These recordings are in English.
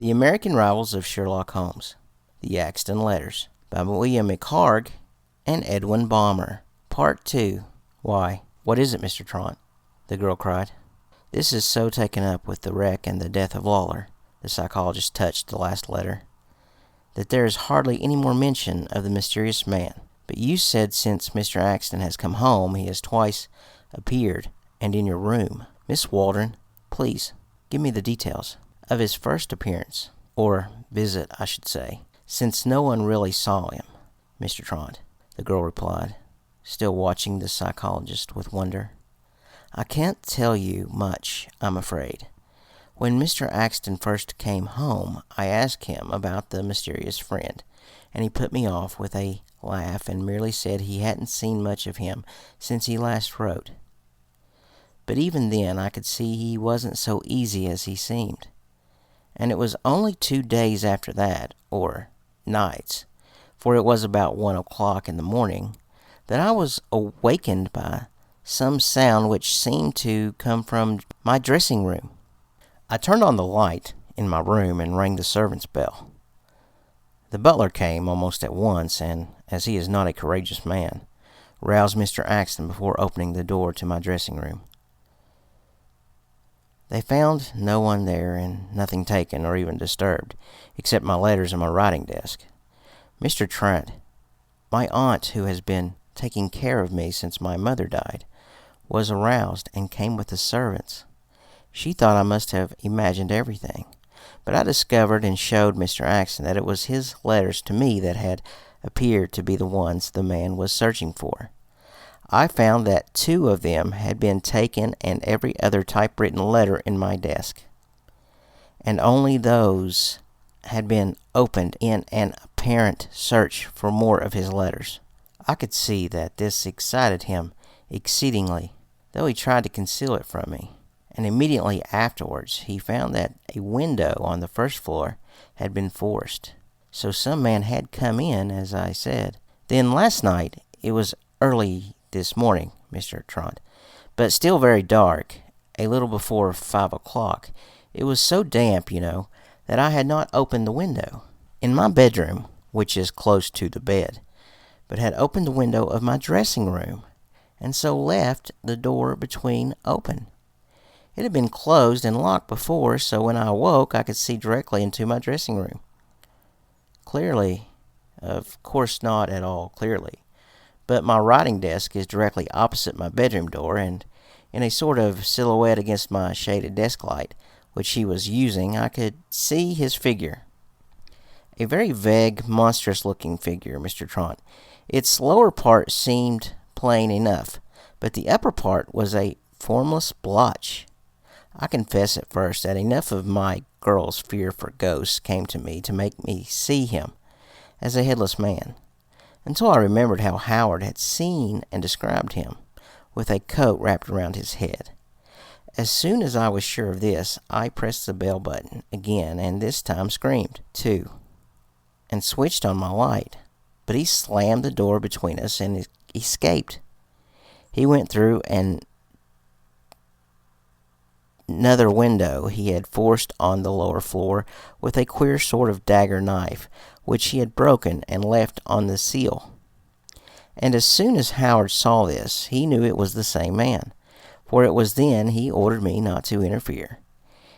The American Rivals of Sherlock Holmes, The Axton Letters, by William McHarg and Edwin Balmer. Part 2. Why, what is it, Mr. Trant? The girl cried. This is so taken up with the wreck and the death of Lawler, the psychologist touched the last letter, that there is hardly any more mention of the mysterious man. But you said since Mr. Axton has come home he has twice appeared, and in your room. Miss Waldron, please, give me the details of his first appearance, or visit, I should say, since no one really saw him, Mr. Trant, the girl replied, still watching the psychologist with wonder. I can't tell you much, I'm afraid. When Mr. Axton first came home, I asked him about the mysterious friend, and he put me off with a laugh and merely said he hadn't seen much of him since he last wrote. But even then I could see he wasn't so easy as he seemed. And it was only 2 days after that, or nights, for it was about 1 o'clock in the morning, that I was awakened by some sound which seemed to come from my dressing room. I turned on the light in my room and rang the servant's bell. The butler came almost at once, and, as he is not a courageous man, roused Mr. Axton before opening the door to my dressing room. They found no one there and nothing taken or even disturbed, except my letters and my writing desk. Mr. Trant, my aunt, who has been taking care of me since my mother died, was aroused and came with the servants. She thought I must have imagined everything, but I discovered and showed Mr. Axton that it was his letters to me that had appeared to be the ones the man was searching for. I found that 2 of them had been taken and every other typewritten letter in my desk, and only those had been opened in an apparent search for more of his letters. I could see that this excited him exceedingly, though he tried to conceal it from me, and immediately afterwards he found that a window on the first floor had been forced. So some man had come in, as I said. Then last night, it was early this morning, Mr. Trant, but still very dark, a little before 5 o'clock. It was so damp, that I had not opened the window in my bedroom, which is close to the bed, but had opened the window of my dressing room, and so left the door between open. It had been closed and locked before, so when I awoke I could see directly into my dressing room. Clearly, of course not at all clearly, but my writing desk is directly opposite my bedroom door, and in a sort of silhouette against my shaded desk light, which he was using, I could see his figure. A very vague, monstrous-looking figure, Mr. Trant. Its lower part seemed plain enough, but the upper part was a formless blotch. I confess at first that enough of my girl's fear for ghosts came to me to make me see him as a headless man, until I remembered how Howard had seen and described him, with a coat wrapped around his head. As soon as I was sure of this, I pressed the bell button again, and this time screamed, too, and switched on my light. But he slammed the door between us and escaped. He went through another window he had forced on the lower floor with a queer sort of dagger knife, which he had broken and left on the sill. And as soon as Howard saw this, he knew it was the same man, for it was then he ordered me not to interfere.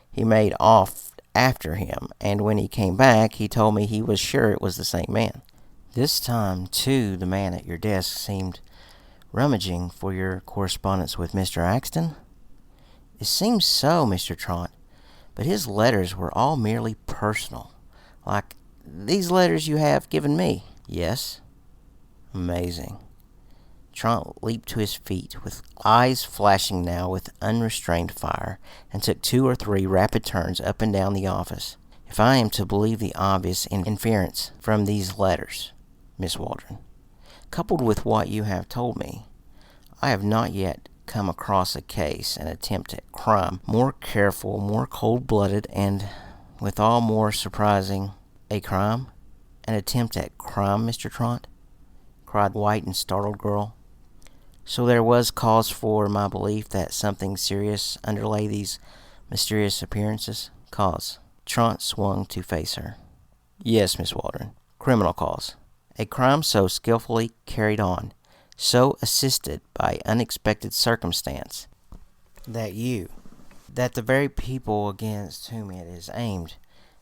He made off after him, and when he came back, he told me he was sure it was the same man. This time, too, the man at your desk seemed rummaging for your correspondence with Mr. Axton. It seems so, Mr. Trant, but his letters were all merely personal, like these letters you have given me. Yes? Amazing. Trant leaped to his feet, with eyes flashing now with unrestrained fire, and took 2 or 3 rapid turns up and down the office. If I am to believe the obvious inference from these letters, Miss Waldron, coupled with what you have told me, I have not yet come across a case, an attempt at crime, more careful, more cold-blooded, and withal more surprising. A crime? An attempt at crime, Mr. Trant? Cried the white and startled girl. So there was cause for my belief that something serious underlay these mysterious appearances? Cause. Trot swung to face her. Yes, Miss Waldron. Criminal cause. A crime so skillfully carried on, so assisted by unexpected circumstance, that the very people against whom it is aimed,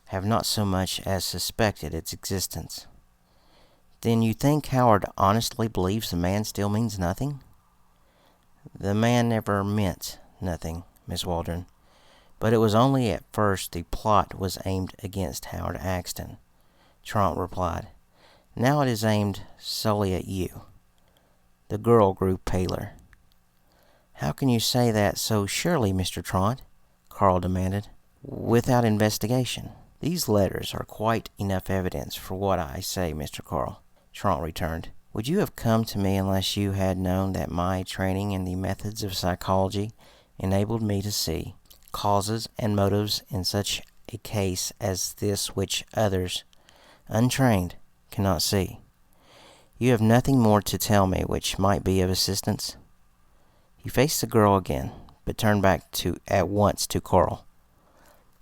have not so much as suspected its existence. Then you think Howard honestly believes the man still means nothing? The man never meant nothing, Miss Waldron, but it was only at first the plot was aimed against Howard Axton, Trot replied. Now it is aimed solely at you. The girl grew paler. How can you say that so surely, Mr. Trot? Carl demanded. Without investigation. These letters are quite enough evidence for what I say, Mr. Carl, Trot returned. Would you have come to me unless you had known that my training in the methods of psychology enabled me to see causes and motives in such a case as this which others, untrained, cannot see? You have nothing more to tell me which might be of assistance? He faced the girl again, but turned back at once to Carl.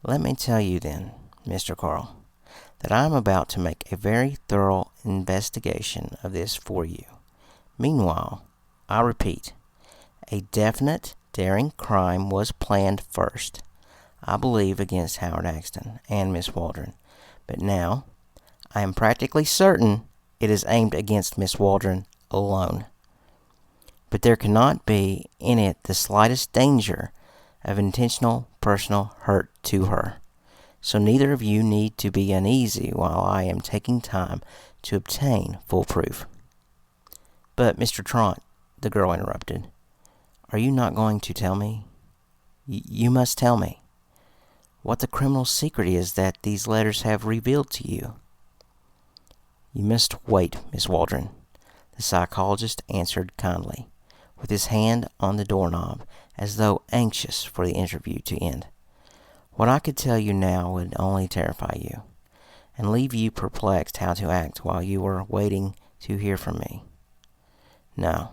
Let me tell you then, Mr. Carl, that I am about to make a very thorough investigation of this for you. Meanwhile, I repeat, a definite, daring crime was planned first, I believe, against Howard Axton and Miss Waldron, but now I am practically certain it is aimed against Miss Waldron alone. But there cannot be in it the slightest danger of intentional personal hurt to her. So neither of you need to be uneasy while I am taking time to obtain full proof. But, Mr. Trot, the girl interrupted, are you not going to tell me? You must tell me what the criminal secret is that these letters have revealed to you. You must wait, Miss Waldron, the psychologist answered kindly, with his hand on the doorknob, as though anxious for the interview to end. What I could tell you now would only terrify you, and leave you perplexed how to act while you were waiting to hear from me. Now,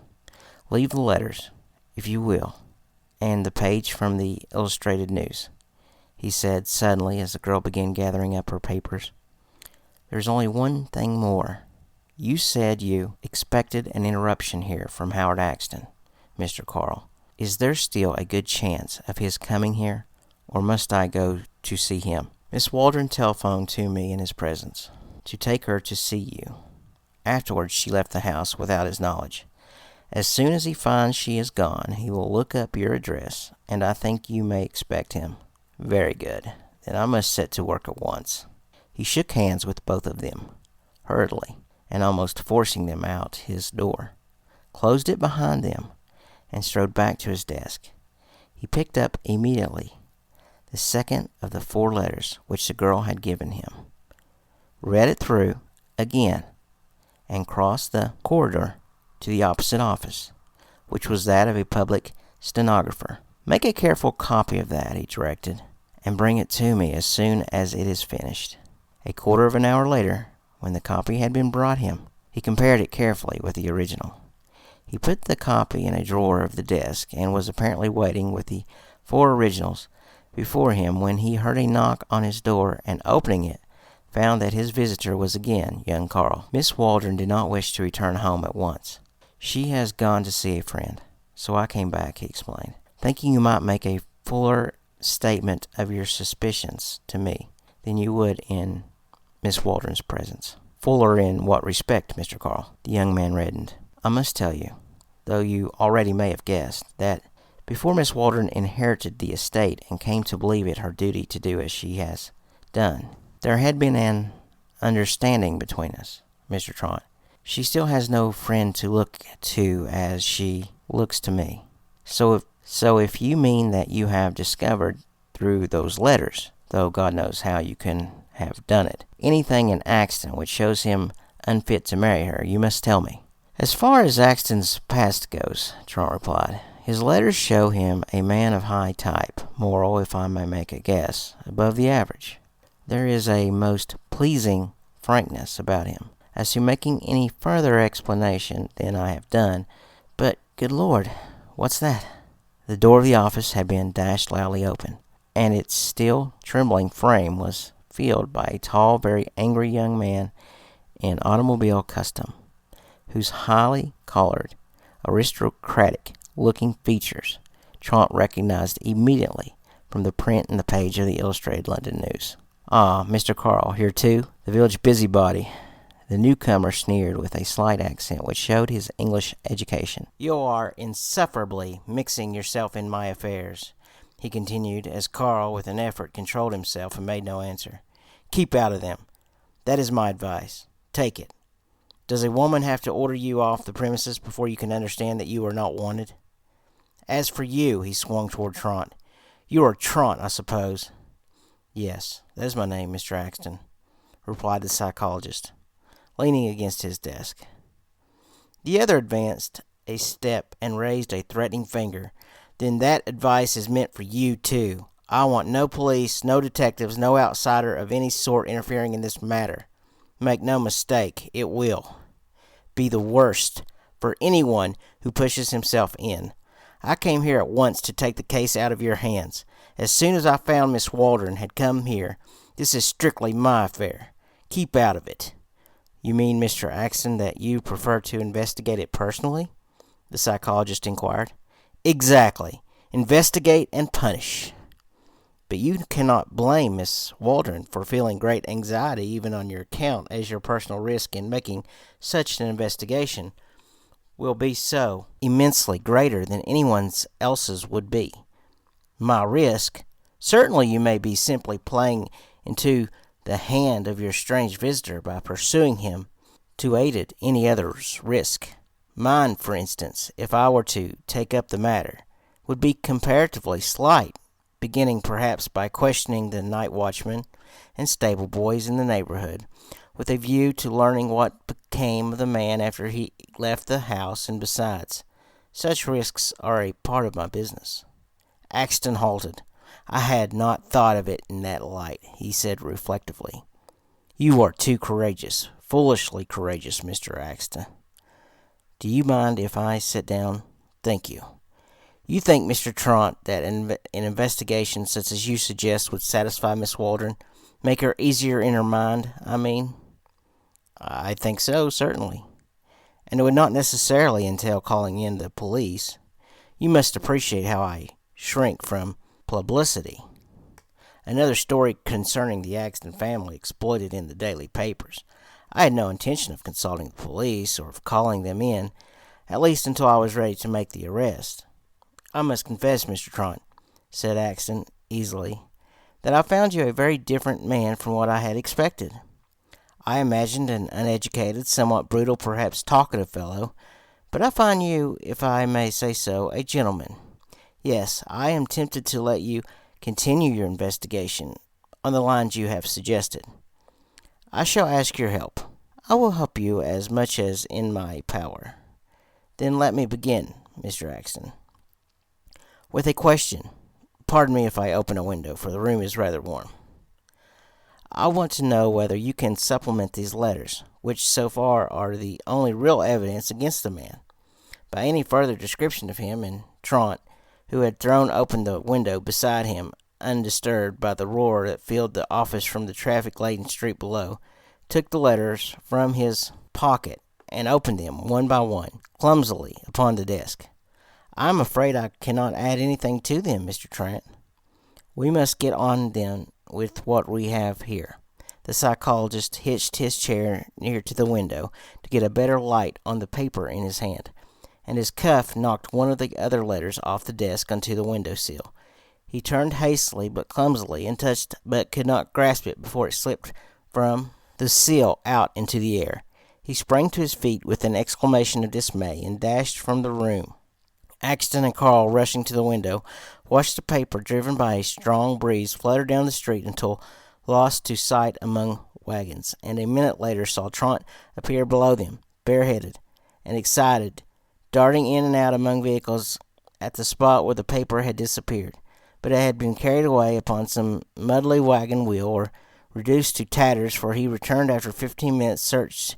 leave the letters, if you will, and the page from the Illustrated News, he said suddenly as the girl began gathering up her papers. There's only one thing more. You said you expected an interruption here from Howard Axton, Mr. Carl. Is there still a good chance of his coming here, or must I go to see him? Miss Waldron telephoned to me in his presence, to take her to see you. Afterwards she left the house without his knowledge. As soon as he finds she is gone, he will look up your address, and I think you may expect him. Very good. Then I must set to work at once. He shook hands with both of them, hurriedly, and almost forcing them out his door, closed it behind them, and strode back to his desk. He picked up immediately the second of the 4 letters which the girl had given him, read it through again, and crossed the corridor to the opposite office, which was that of a public stenographer. Make a careful copy of that, he directed, and bring it to me as soon as it is finished. A quarter of an hour later, when the copy had been brought him, he compared it carefully with the original. He put the copy in a drawer of the desk, and was apparently waiting with the 4 originals before him when he heard a knock on his door, and opening it, found that his visitor was again young Carl. Miss Waldron did not wish to return home at once. She has gone to see a friend, so I came back, he explained, thinking you might make a fuller statement of your suspicions to me than you would in Miss Waldron's presence. Fuller in what respect, Mr. Carl? The young man reddened. I must tell you, though you already may have guessed, that before Miss Waldron inherited the estate and came to believe it her duty to do as she has done, there had been an understanding between us, Mr. Trot. She still has no friend to look to as she looks to me. So if you mean that you have discovered through those letters, though God knows how you can have done it, anything in Axton which shows him unfit to marry her, you must tell me. As far as Axton's past goes, Trot replied, his letters show him a man of high type, moral, if I may make a guess, above the average. There is a most pleasing frankness about him. As to making any further explanation than I have done, but, good Lord, what's that? The door of the office had been dashed loudly open. and its still trembling frame was filled by a tall, very angry young man in automobile costume, whose highly colored, aristocratic-looking features Trot recognized immediately from the print in the page of the Illustrated London News. "Ah, Mr. Carl here too, the village busybody," the newcomer sneered with a slight accent which showed his English education. "You are insufferably mixing yourself in my affairs," he continued, as Carl with an effort controlled himself and made no answer. "Keep out of them. That is my advice. Take it. Does a woman have to order you off the premises before you can understand that you are not wanted? As for you," he swung toward Trot, "you are Trot, I suppose?" "Yes, that is my name, Mr. Axton," replied the psychologist, leaning against his desk. The other advanced a step and raised a threatening finger. "Then that advice is meant for you, too. I want no police, no detectives, no outsider of any sort interfering in this matter. Make no mistake, it will be the worst for anyone who pushes himself in. I came here at once to take the case out of your hands. As soon as I found Miss Waldron had come here, this is strictly my affair. Keep out of it." "You mean, Mr. Axton, that you prefer to investigate it personally?" the psychologist inquired. "Exactly. Investigate and punish." "But you cannot blame Miss Waldron for feeling great anxiety even on your account, as your personal risk in making such an investigation will be so immensely greater than anyone else's would be." "My risk? Certainly you may be simply playing into the hand of your strange visitor by pursuing him to aid at any other's risk. Mine, for instance, if I were to take up the matter, would be comparatively slight, beginning perhaps by questioning the night watchman and stable boys in the neighborhood, with a view to learning what became of the man after he left the house, and besides, such risks are a part of my business." Axton halted. "I had not thought of it in that light," he said reflectively. "You are too courageous, foolishly courageous, Mr. Axton. Do you mind if I sit down? Thank you. You think, Mr. Trot, that an investigation such as you suggest would satisfy Miss Waldron, make her easier in her mind, I mean?" "I think so, certainly." "And it would not necessarily entail calling in the police. You must appreciate how I shrink from publicity. Another story concerning the Axton family exploited in the daily papers. I had no intention of consulting the police, or of calling them in, at least until I was ready to make the arrest. I must confess, Mr. Trot," said Axton easily, "that I found you a very different man from what I had expected. I imagined an uneducated, somewhat brutal, perhaps talkative fellow, but I find you, if I may say so, a gentleman. Yes, I am tempted to let you continue your investigation on the lines you have suggested. I shall ask your help. I will help you as much as in my power. Then let me begin, Mr. Axton, with a question. Pardon me if I open a window, for the room is rather warm. I want to know whether you can supplement these letters, which so far are the only real evidence against the man, by any further description of him." And Trot, who had thrown open the window beside him, undisturbed by the roar that filled the office from the traffic-laden street below, took the letters from his pocket and opened them one by one, clumsily, upon the desk. "I am afraid I cannot add anything to them, Mr. Trent. We must get on then with what we have here." The psychologist hitched his chair near to the window to get a better light on the paper in his hand, and his cuff knocked one of the other letters off the desk onto the window sill. He turned hastily but clumsily, and touched but could not grasp it before it slipped from the sill out into the air. He sprang to his feet with an exclamation of dismay, and dashed from the room. Axton and Carl, rushing to the window, watched the paper, driven by a strong breeze, flutter down the street until lost to sight among wagons, and a minute later saw Trot appear below them, bareheaded and excited, darting in and out among vehicles at the spot where the paper had disappeared. But it had been carried away upon some muddly wagon wheel, or reduced to tatters, for he returned after 15 minutes' search,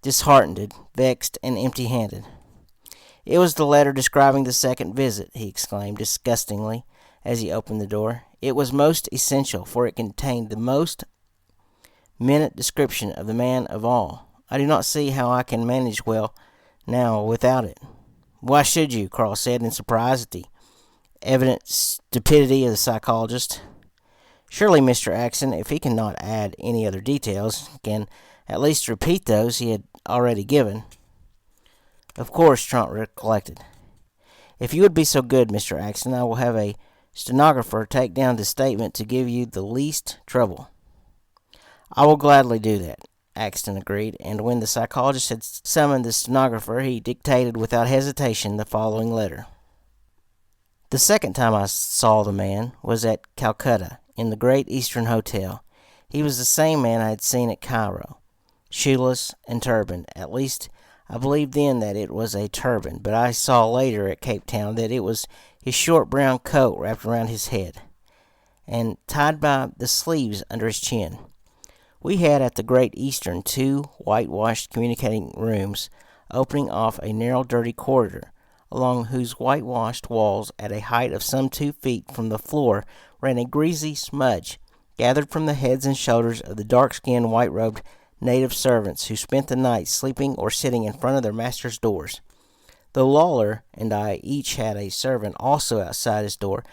disheartened, vexed, and empty-handed. "It was the letter describing the second visit," he exclaimed disgustedly, as he opened the door. "It was most essential, for it contained the most minute description of the man of all. I do not see how I can manage well now without it." "Why should you?" Carl said in surprise at the evident stupidity of the psychologist. "Surely Mr. Axon, if he cannot add any other details, can at least repeat those he had already given." "Of course," Trent recollected. "If you would be so good, Mr. Axon, I will have a stenographer take down the statement to give you the least trouble." "I will gladly do that," Axton agreed, and when the psychologist had summoned the stenographer, he dictated without hesitation the following letter: "The second time I saw the man was at Calcutta, in the Great Eastern Hotel. He was the same man I had seen at Cairo, shoeless and turbaned. At least I believed then that it was a turban, but I saw later at Cape Town that it was his short brown coat wrapped around his head, and tied by the sleeves under his chin. We had at the Great Eastern two whitewashed communicating rooms opening off a narrow dirty corridor, along whose whitewashed walls, at a height of some 2 feet from the floor, ran a greasy smudge, gathered from the heads and shoulders of the dark-skinned, white-robed native servants who spent the night sleeping or sitting in front of their masters' doors. Though Lawler and I each had a servant also outside his door,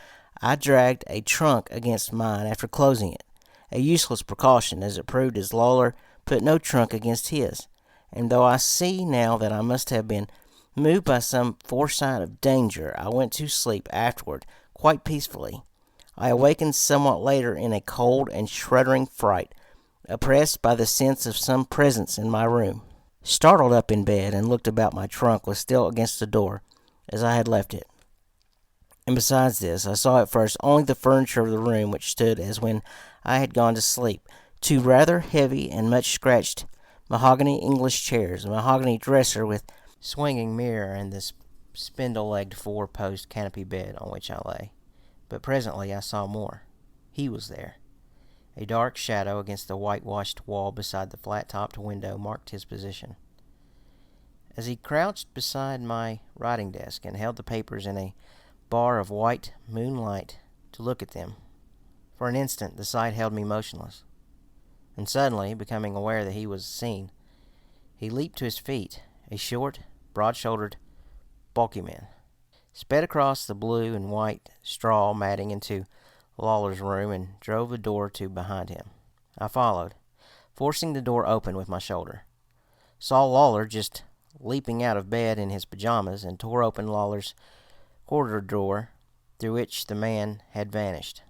I dragged a trunk against mine after closing it, a useless precaution, as it proved, as Lawler put no trunk against his, and though I see now that I must have been moved by some foresight of danger, I went to sleep afterward quite peacefully. I awakened somewhat later in a cold and shuddering fright, oppressed by the sense of some presence in my room. Startled up in bed, and looked about. My trunk was still against the door, as I had left it, and besides this, I saw at first only the furniture of the room, which stood as when I had gone to sleep: two rather heavy and much scratched mahogany English chairs, a mahogany dresser with swinging mirror, and the spindle-legged four-post canopy bed on which I lay. But presently I saw more. He was there. A dark shadow against the whitewashed wall beside the flat-topped window marked his position. As he crouched beside my writing desk and held the papers in a bar of white moonlight to look at them, for an instant the sight held me motionless, and suddenly, becoming aware that he was seen, he leaped to his feet, a short, broad-shouldered, bulky man, sped across the blue and white straw matting into Lawler's room, and drove the door to behind him. I followed, forcing the door open with my shoulder. Saw Lawler just leaping out of bed in his pajamas, and tore open Lawler's corridor door, through which the man had vanished.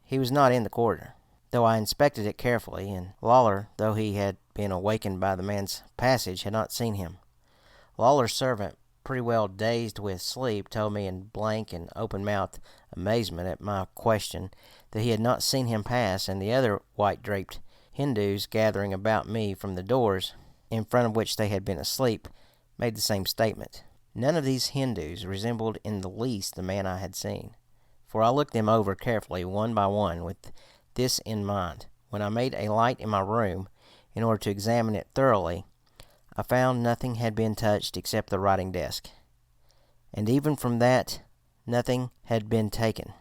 He was not in the corridor, though I inspected it carefully, and Lawler, though he had been awakened by the man's passage, had not seen him. Lawler's servant, pretty well dazed with sleep, told me in blank and open-mouthed amazement at my question that he had not seen him pass, and the other white-draped Hindus gathering about me from the doors in front of which they had been asleep made the same statement. None of these Hindus resembled in the least the man I had seen, for I looked them over carefully one by one with this in mind. When I made a light in my room in order to examine it thoroughly, I found nothing had been touched except the writing desk, and even from that nothing had been taken.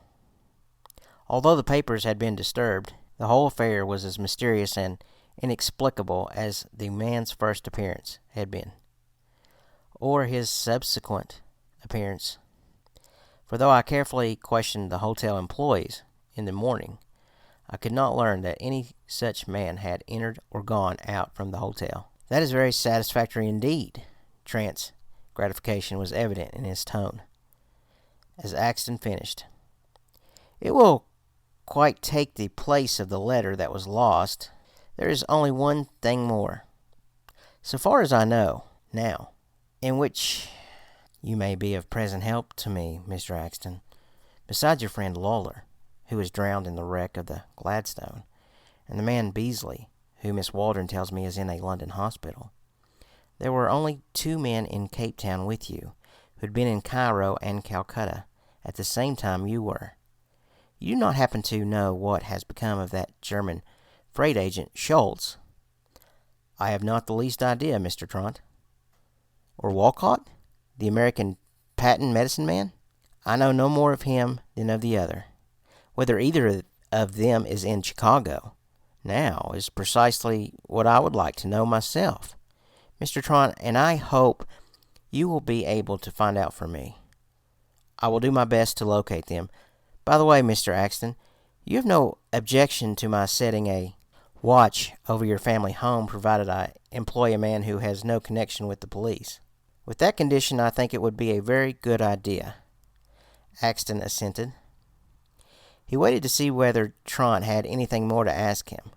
Although the papers had been disturbed, the whole affair was as mysterious and inexplicable as the man's first appearance had been, or his subsequent appearance. For though I carefully questioned the hotel employees in the morning, I could not learn that any such man had entered or gone out from the hotel. "That is very satisfactory indeed." Trent's gratification was evident in his tone, as Axton finished. "It will quite take the place of the letter that was lost. There is only one thing more, so far as I know now, in which you may be of present help to me, Mr. Axton. Besides your friend Lawler, who was drowned in the wreck of the Gladstone, and the man Beasley, who Miss Waldron tells me is in a London hospital, there were only two men in Cape Town with you who had been in Cairo and Calcutta at the same time you were. You do not happen to know what has become of that German freight agent Schultz?" "I have not the least idea, Mr. Trant." "Or Walcott, the American patent medicine man?" "I know no more of him than of the other." Whether either of them is in Chicago now is precisely what I would like to know myself, Mr. Trant, and I hope you will be able to find out for me. I will do my best to locate them. By the way, Mr. Axton, you have no objection to my setting a watch over your family home, provided I employ a man who has no connection with the police. With that condition, I think it would be a very good idea, Axton assented. He waited to see whether Trant had anything more to ask him.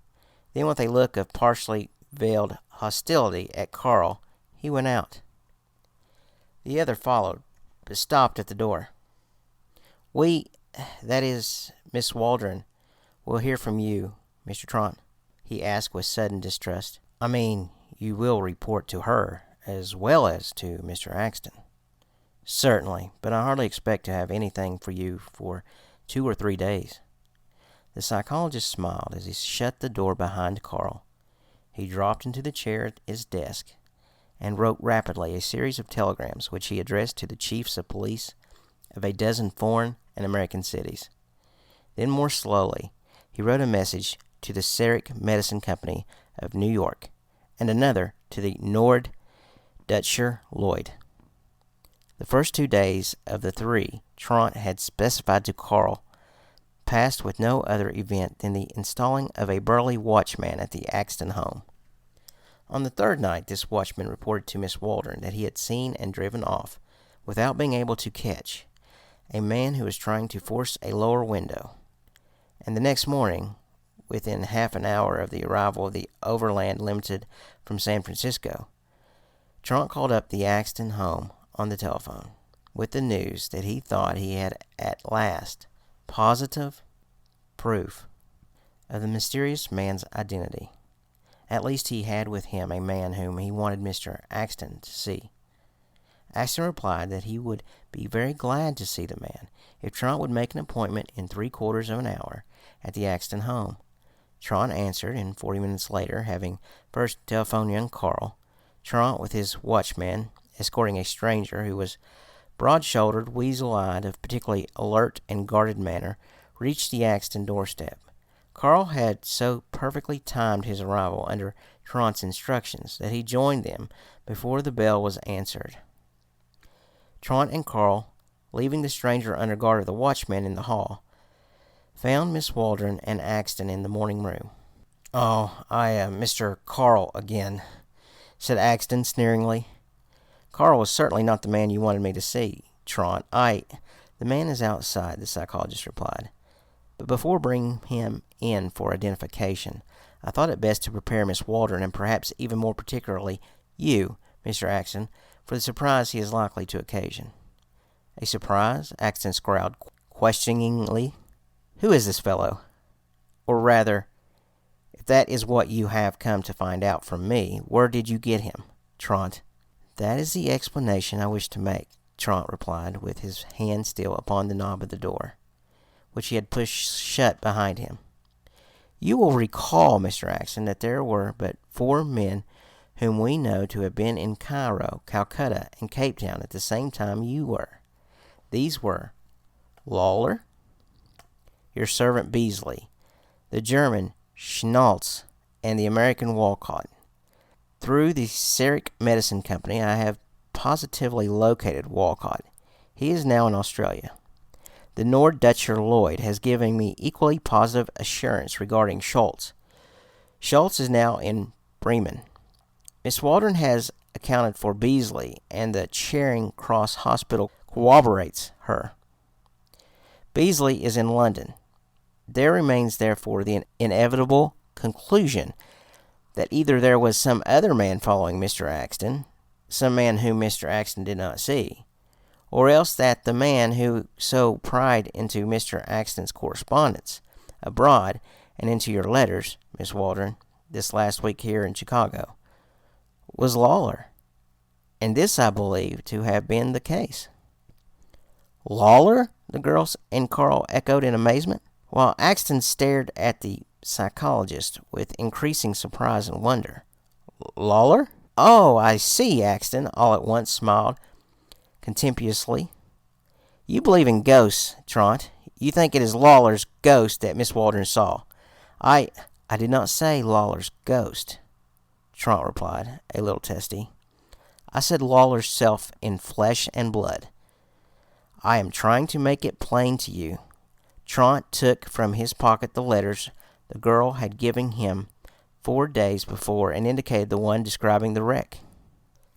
Then, with a look of partially veiled hostility at Carl, he went out. The other followed, but stopped at the door. That is, Miss Waldron, will hear from you, Mr. Trant, he asked with sudden distrust. I mean, you will report to her as well as to Mr. Axton. Certainly, but I hardly expect to have anything for you for 2 or 3 days. The psychologist smiled as he shut the door behind Carl. He dropped into the chair at his desk and wrote rapidly a series of telegrams which he addressed to the chiefs of police of a dozen foreign and American cities. Then, more slowly, he wrote a message to the Sherlock Medicine Company of New York and another to the Norddeutscher Lloyd. The first 2 days of the 3 Trant had specified to Carl passed with no other event than the installing of a burly watchman at the Axton home. On the third night this watchman reported to Miss Waldron that he had seen and driven off, without being able to catch, a man who was trying to force a lower window. And the next morning, within half an hour of the arrival of the Overland Limited from San Francisco, Trant called up the Axton home on the telephone with the news that he thought he had at last positive proof of the mysterious man's identity. At least he had with him a man whom he wanted Mr. Axton to see. Axton replied that he would be very glad to see the man if Trant would make an appointment in 3/4 of an hour at the Axton home. Trant answered, and 40 minutes later, having first telephoned young Carl, Trant, with his watchman, escorting a stranger who was broad-shouldered, weasel-eyed, of particularly alert and guarded manner, reached the Axton doorstep. Carl had so perfectly timed his arrival under Trant's instructions that he joined them before the bell was answered. Trant and Carl, leaving the stranger under guard of the watchman in the hall, found Miss Waldron and Axton in the morning room. "Oh, I am Mr. Carl again," said Axton sneeringly. "Carl was certainly not the man you wanted me to see, Trant. The man is outside," the psychologist replied. "But before bringing him in for identification, I thought it best to prepare Miss Waldron, and perhaps even more particularly you, Mr. Axton, for the surprise he is likely to occasion." "A surprise?" Axton scowled questioningly. "Who is this fellow? Or rather, if that is what you have come to find out from me, where did you get him, Trant?" "That is the explanation I wish to make," Trant replied, with his hand still upon the knob of the door, which he had pushed shut behind him. "You will recall, Mr. Axton, that there were but 4 men whom we know to have been in Cairo, Calcutta, and Cape Town at the same time you were. These were Lawler, your servant Beasley, the German Schnaltz, and the American Walcott. Through the Sherlock Medicine Company I have positively located Walcott. He is now in Australia. The Norddeutscher Lloyd has given me equally positive assurance regarding Schultz. Schultz is now in Bremen. Miss Waldron has accounted for Beasley, and the Charing Cross Hospital corroborates her. Beasley is in London. There remains, therefore, the inevitable conclusion that either there was some other man following Mr. Axton, some man whom Mr. Axton did not see, or else that the man who so pried into Mr. Axton's correspondence abroad and into your letters, Miss Waldron, this last week here in Chicago, was Lawler. And this I believe to have been the case." "Lawler?" the girls and Carl echoed in amazement, while Axton stared at the psychologist with increasing surprise and wonder. "Lawler? Oh, I see." Axton all at once smiled contemptuously. "You believe in ghosts, Trant. You think it is Lawler's ghost that Miss Waldron saw." "I did not say Lawler's ghost," Trot replied, a little testy. "I said Lawler's self in flesh and blood. I am trying to make it plain to you." Trot took from his pocket the letters the girl had given him 4 days before and indicated the one describing the wreck.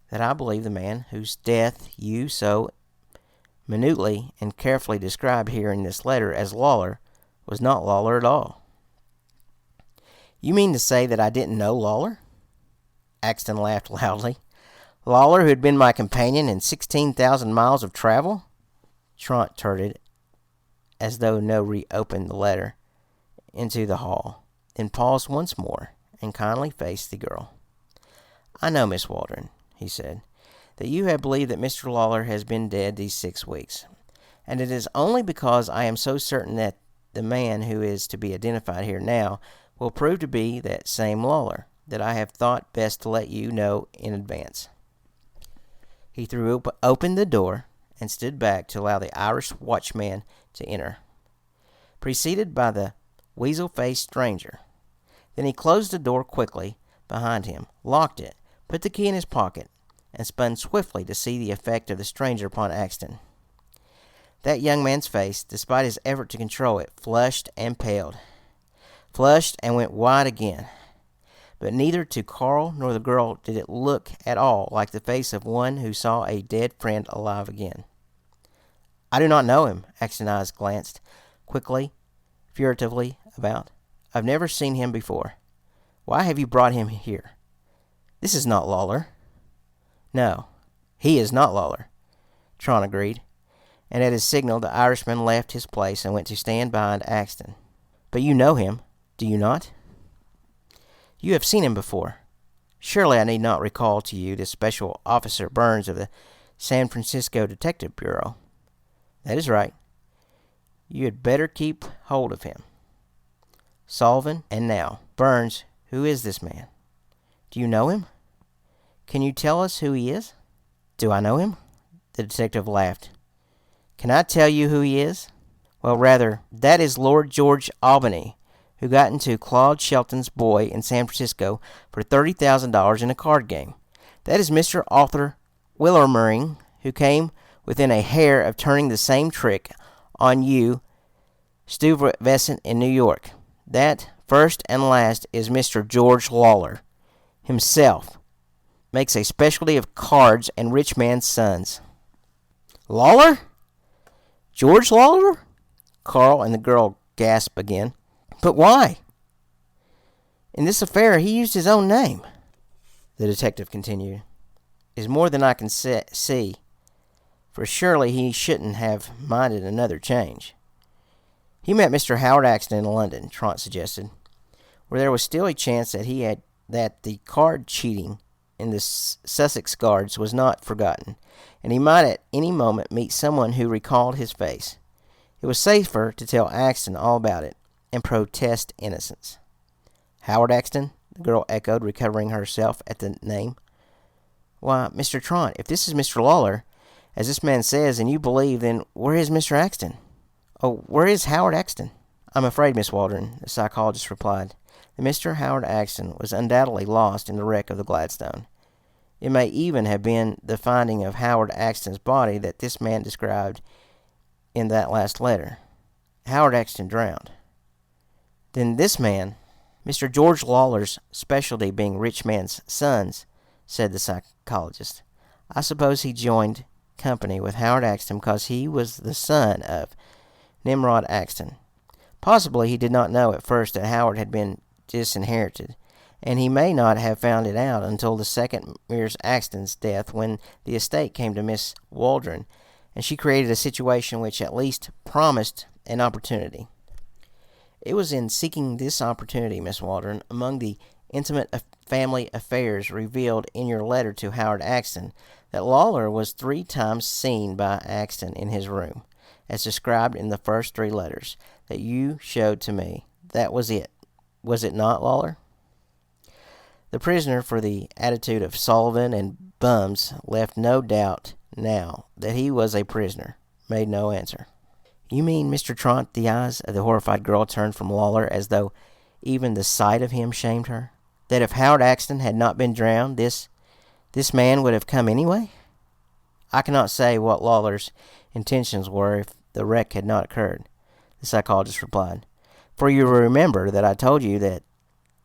"That I believe the man whose death you so minutely and carefully describe here in this letter as Lawler was not Lawler at all." "You mean to say that I didn't know Lawler?" Axton laughed loudly. "Lawler, who had been my companion in 16,000 miles of travel?" Trot turned, as though no reopened the letter, into the hall, then paused once more and kindly faced the girl. "I know, Miss Waldron," he said, "that you have believed that Mr. Lawler has been dead these 6 weeks, and it is only because I am so certain that the man who is to be identified here now will prove to be that same Lawler that I have thought best to let you know in advance." He threw open the door and stood back to allow the Irish watchman to enter, preceded by the weasel-faced stranger. Then he closed the door quickly behind him, locked it, put the key in his pocket, and spun swiftly to see the effect of the stranger upon Axton. That young man's face, despite his effort to control it, flushed and paled, flushed and went white again. But neither to Carl nor the girl did it look at all like the face of one who saw a dead friend alive again. "I do not know him." Axton's eyes glanced quickly, furtively about. "I've never seen him before. Why have you brought him here? This is not Lawler." "No, he is not Lawler," Trot agreed, and at his signal the Irishman left his place and went to stand behind Axton. "But you know him, do you not? You have seen him before. Surely I need not recall to you the Special Officer Burns of the San Francisco Detective Bureau." "That is right. You had better keep hold of him. Sullivan, and now, Burns, who is this man? Do you know him? Can you tell us who he is?" "Do I know him?" The detective laughed. "Can I tell you who he is? Well, rather, that is Lord George Albany, who got into Claude Shelton's boy in San Francisco for $30,000 in a card game. That is Mr. Arthur Wilmering, who came within a hair of turning the same trick on you Stuyvesant in New York. That, first and last, is Mr. George Lawler himself. Makes a specialty of cards and rich man's sons." "Lawler? George Lawler?" Carl and the girl gasped again. "But why? In this affair he used his own name," the detective continued. "It is more than I can see, for surely he shouldn't have minded another change." "He met Mr. Howard Axton in London," Trot suggested, "where there was still a chance that the card cheating in the Sussex Guards was not forgotten, and he might at any moment meet someone who recalled his face. It was safer to tell Axton all about it and protest innocence." "Howard Axton?" the girl echoed, recovering herself at the name. "Why, Mr. Trot, if this is Mr. Lawler, as this man says, and you believe, then where is Mr. Axton? Oh, where is Howard Axton?" "I'm afraid, Miss Waldron," the psychologist replied, "that Mr. Howard Axton was undoubtedly lost in the wreck of the Gladstone. It may even have been the finding of Howard Axton's body that this man described in that last letter. Howard Axton drowned. Then this man, Mr. George Lawler's specialty being rich men's sons," said the psychologist. "I suppose he joined company with Howard Axton because he was the son of Nimrod Axton. Possibly he did not know at first that Howard had been disinherited, and he may not have found it out until the second Miss Axton's death, when the estate came to Miss Waldron, and she created a situation which at least promised an opportunity. It was in seeking this opportunity, Miss Waldron, among the intimate family affairs revealed in your letter to Howard Axton, that Lawler was 3 times seen by Axton in his room, as described in the first 3 letters that you showed to me. That was it. Was it not, Lawler?" The prisoner, for the attitude of Sullivan and Bums left no doubt now that he was a prisoner, made no answer. You mean, Mr. Trot, the eyes of the horrified girl turned from Lawler as though even the sight of him shamed her, that if Howard Axton had not been drowned, this man would have come anyway? I cannot say what Lawler's intentions were if the wreck had not occurred, the psychologist replied, for you will remember that I told you that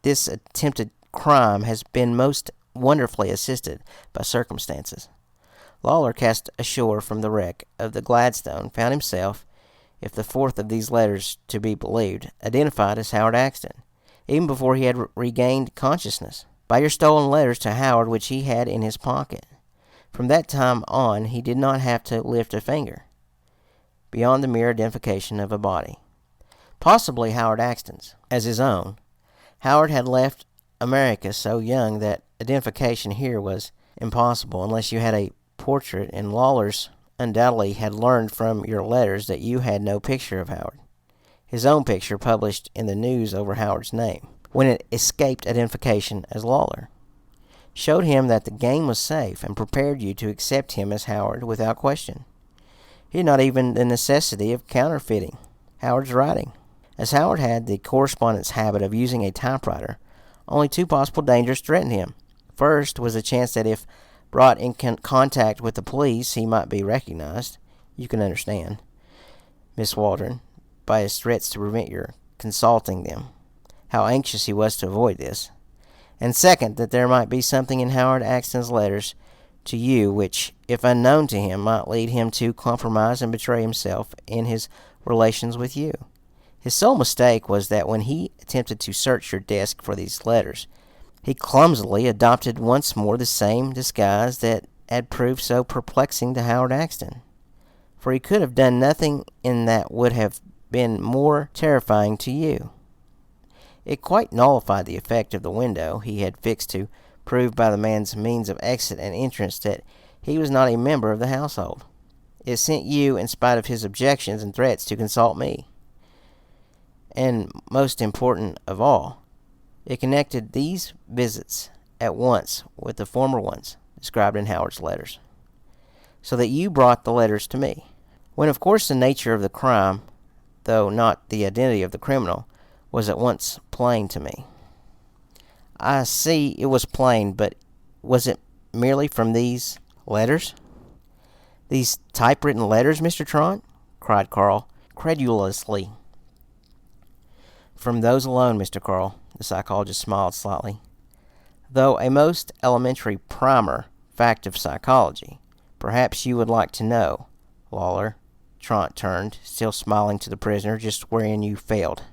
this attempted crime has been most wonderfully assisted by circumstances. Lawler, cast ashore from the wreck of the Gladstone, found himself, if the fourth of these letters to be believed, identified as Howard Axton, even before he had regained consciousness, by your stolen letters to Howard which he had in his pocket. From that time on he did not have to lift a finger, beyond the mere identification of a body, possibly Howard Axton's, as his own. Howard had left America so young that identification here was impossible unless you had a portrait, and Lawler's undoubtedly had learned from your letters that you had no picture of Howard. His own picture, published in the news over Howard's name, when it escaped identification as Lawler, showed him that the game was safe and prepared you to accept him as Howard without question. He had not even the necessity of counterfeiting Howard's writing. As Howard had the correspondent's habit of using a typewriter, only two possible dangers threatened him. First was the chance that if brought in contact with the police, he might be recognized. You can understand, Miss Waldron, by his threats to prevent your consulting them, how anxious he was to avoid this. And second, that there might be something in Howard Axton's letters to you which, if unknown to him, might lead him to compromise and betray himself in his relations with you. His sole mistake was that when he attempted to search your desk for these letters, he clumsily adopted once more the same disguise that had proved so perplexing to Howard Axton. For he could have done nothing in that would have been more terrifying to you. It quite nullified the effect of the window he had fixed to prove by the man's means of exit and entrance that he was not a member of the household. It sent you, in spite of his objections and threats, to consult me. And most important of all, it connected these visits at once with the former ones described in Howard's letters, so that you brought the letters to me, when of course the nature of the crime, though not the identity of the criminal, was at once plain to me. I see it was plain, but was it merely from these letters? These typewritten letters, Mr. Trot? Cried Carl, credulously. From those alone, Mr. Carl, the psychologist smiled slightly. Though a most elementary primer fact of psychology, perhaps you would like to know, Lawler. Trot turned, still smiling, to the prisoner, just wherein you failed.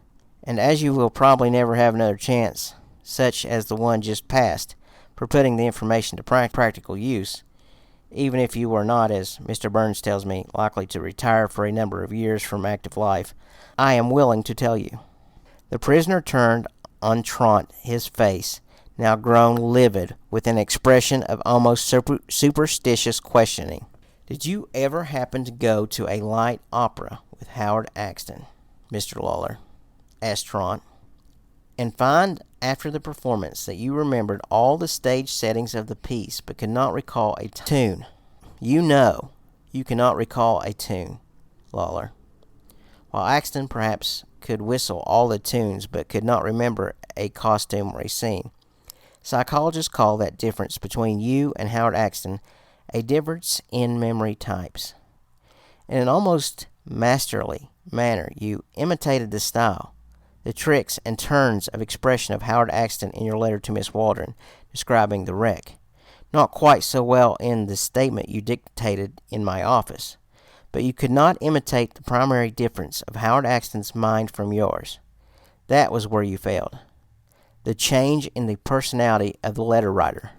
And as you will probably never have another chance, such as the one just passed, for putting the information to practical use, even if you were not, as Mr. Burns tells me, likely to retire for a number of years from active life, I am willing to tell you. The prisoner turned on Trot, his face, now grown livid, with an expression of almost superstitious questioning. Did you ever happen to go to a light opera with Howard Axton, Mr. Lawler? Asked Trot, and find after the performance that you remembered all the stage settings of the piece, but could not recall a tune? You know you cannot recall a tune, Lawler. While Axton perhaps could whistle all the tunes, but could not remember a costume or a scene. Psychologists call that difference between you and Howard Axton a difference in memory types. In an almost masterly manner, you imitated the style, the tricks and turns of expression of Howard Axton in your letter to Miss Waldron describing the wreck. Not quite so well in the statement you dictated in my office, but you could not imitate the primary difference of Howard Axton's mind from yours. That was where you failed. The change in the personality of the letter writer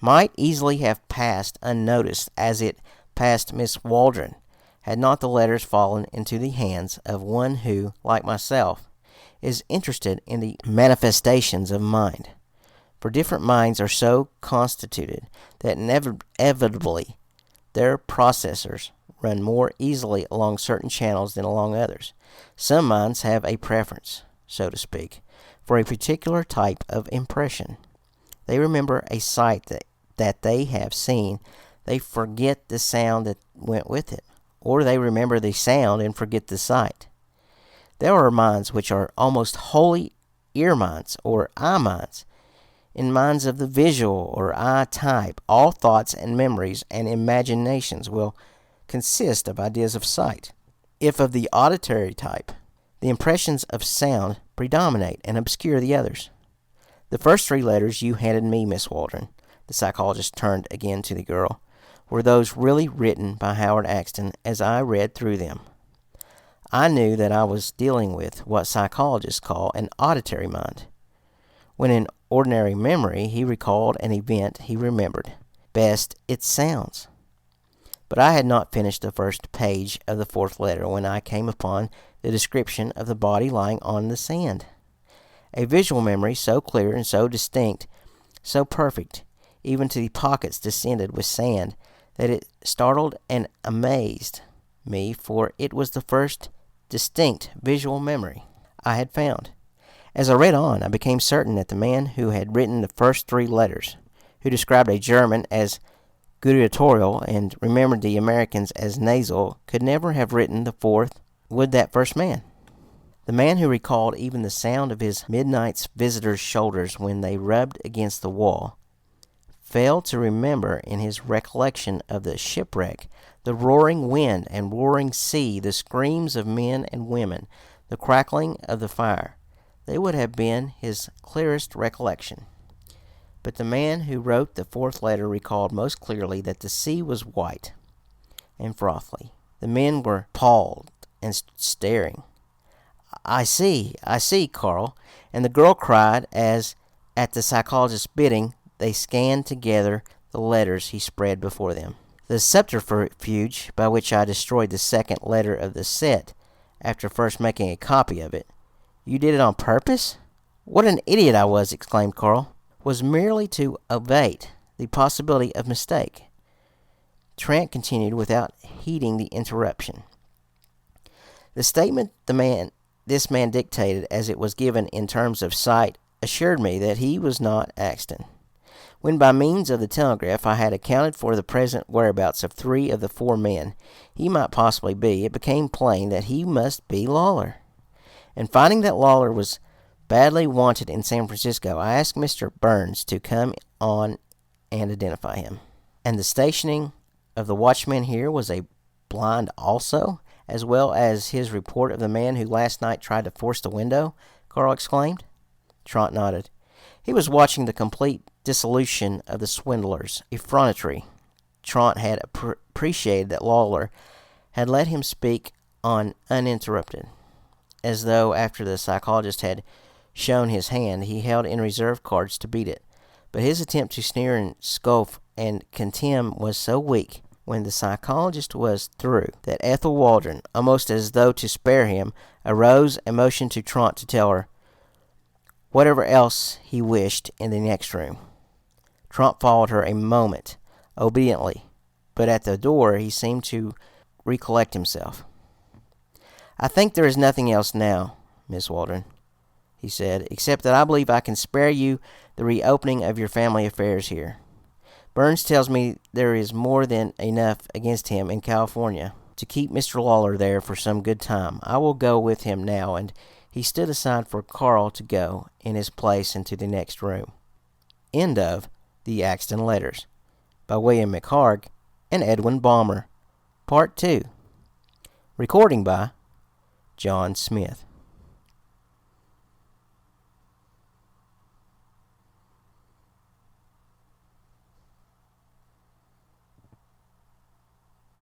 might easily have passed unnoticed as it passed Miss Waldron, had not the letters fallen into the hands of one who, like myself, is interested in the manifestations of mind. For different minds are so constituted that inevitably their processors run more easily along certain channels than along others. Some minds have a preference, so to speak, for a particular type of impression. They remember a sight that they have seen. They forget the sound that went with it. or they remember the sound and forget the sight. There are minds which are almost wholly ear minds or eye minds. In minds of the visual or eye type, all thoughts and memories and imaginations will consist of ideas of sight. If of the auditory type, the impressions of sound predominate and obscure the others. The first three letters you handed me, Miss Waldron, the psychologist turned again to the girl, were those really written by Howard Axton as I read through them. I knew that I was dealing with what psychologists call an auditory mind. When in ordinary memory he recalled an event he remembered best its sounds. But I had not finished the first page of the fourth letter when I came upon the description of the body lying on the sand. A visual memory so clear and so distinct, so perfect, even to the pockets descended with sand, that it startled and amazed me, for it was the first distinct visual memory I had found. As I read on, I became certain that the man who had written the first three letters, who described a German as guttural and remembered the Americans as nasal, could never have written the fourth. Would that first man? The man who recalled even the sound of his midnight's visitors' shoulders when they rubbed against the wall, failed to remember in his recollection of the shipwreck, the roaring wind and roaring sea, the screams of men and women, the crackling of the fire. They would have been his clearest recollection. But the man who wrote the fourth letter recalled most clearly that the sea was white and frothy. The men were appalled and staring. I see, Carl." And the girl cried as, at the psychologist's bidding, they scanned together the letters he spread before them. "The subterfuge by which I destroyed the second letter of the set, after first making a copy of it. You did it on purpose?" "What an idiot I was!" exclaimed Carl. "Was merely to obviate the possibility of mistake." Trent continued without heeding the interruption. "The statement this man dictated as it was given in terms of sight assured me that he was not Axton. When by means of the telegraph I had accounted for the present whereabouts of three of the four men he might possibly be, it became plain that he must be Lawler. And finding that Lawler was badly wanted in San Francisco, I asked Mr. Burns to come on and identify him." "And the stationing of the watchman here was a blind also, as well as his report of the man who last night tried to force the window?" Carl exclaimed. Trot nodded. He was watching the complete dissolution of the swindler's effrontery. Trot had appreciated that Lawler had let him speak on uninterrupted, as though after the psychologist had shown his hand he held in reserve cards to beat it. But his attempt to sneer and scoff and contemn was so weak when the psychologist was through that Ethel Waldron, almost as though to spare him, arose and motioned to Trot to tell her whatever else he wished in the next room. Trot followed her a moment obediently, but at the door he seemed to recollect himself. "I think there is nothing else now, Miss Waldron," he said, "except that I believe I can spare you the reopening of your family affairs here. Burns tells me there is more than enough against him in California to keep Mr. Lawler there for some good time. I will go with him now," and he stood aside for Carl to go in his place into the next room. End of The Axton Letters by William McHarg and Edwin Balmer. Part 2. Recording by John Smith.